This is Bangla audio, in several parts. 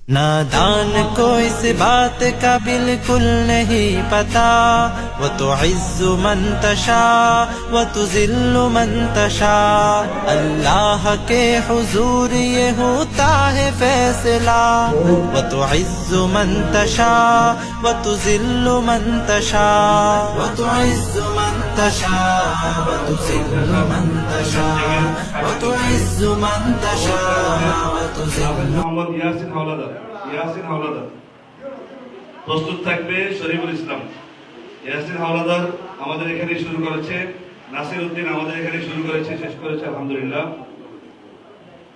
नादान को इस बात का बिल्कुल नहीं पता, वो तो इज़्ज़ु मन तशा वो तो ज़िल्लु मन तशा। अल्लाह के हुजूर ये होता है फैसला, वो तो इज़्ज़ु मन तशा वो तो ज़िल्लु मन तशा। वो तो इज़्ज़ु मन तशा वो तो ज़िल्लु मन तशा। वो तो इज़्ज़ु मन तशा वो तो ज़िल्लु। মোহাম্মদ ইয়াসিন হাওলাদার প্রস্তুত থাকবে। শরীফুল ইসলাম ইয়াসিন হাওলাদার আমাদের এখানে শুরু করেছে, নাসির উদ্দিন আমাদের এখানে শুরু করেছে, শেষ করেছে আলহামদুলিল্লাহ।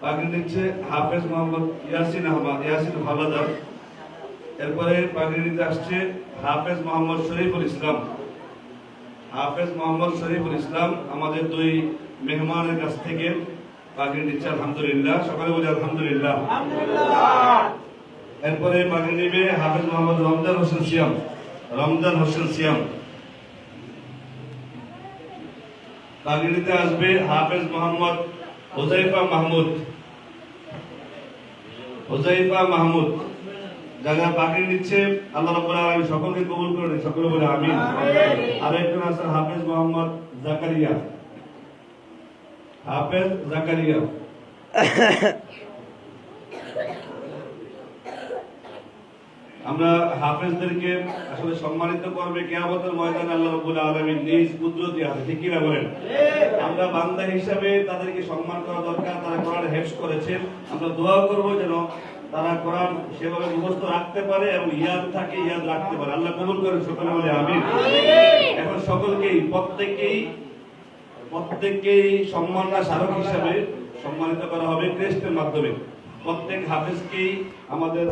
পাগড়ি নিচ্ছে হাফেজ মোহাম্মদ ইয়াসিন হাওলাদার। এরপরে পাগড়ি নিতে আসছে হাফেজ মোহাম্মদ শরীফুল ইসলাম। হাফেজ মোহাম্মদ শরীফুল ইসলাম আমাদের দুই মেহমানের কাছ থেকে পাগড়ি নিচ্ছে আলহামদুলিল্লাহ। সকালে বলি আলহামদুলিল্লাহ। এরপরে পাগড়ি নেবে হাফেজ মোহাম্মদ রমজান হোসেন সিয়াম। পাগড়ি নিতে আসবে হাফেজ মোহাম্মদ হুজাইফা মাহমুদ। যারা পাগড়ি নিচ্ছে আল্লাহ রাব্বুল আলামিন সকলকে কবুল করুন, সকলে বলে আমিন। আর একজন আছেন হাফেজ মোহাম্মদ জাকারিয়া। আমরা হাফেজদেরকে আসলে সম্মানিত করবে কিয়ামতের ময়দানে আল্লাহ রাব্বুল আলামিন নিজ কুদরতি হাতে, ঠিক কি না বলেন? আমরা বান্দা হিসাবে তাদেরকে সম্মান করা দরকার। তারা কোরআন হেফজ করেছেন, আমরা দোয়া করব যেন তারা কোরআন সেভাবে মুখস্থ রাখতে পারে এবং ইয়াদ রাখতে পারে। আল্লাহ কবুল করেন, সকলে বলে আমিন। এখন সকলকেই প্রত্যেককেই সম্মাননা স্মারক হিসাবে সম্মানিত করা হবে ক্রেস্টের মাধ্যমে। প্রত্যেক হাফেজকেই আমাদের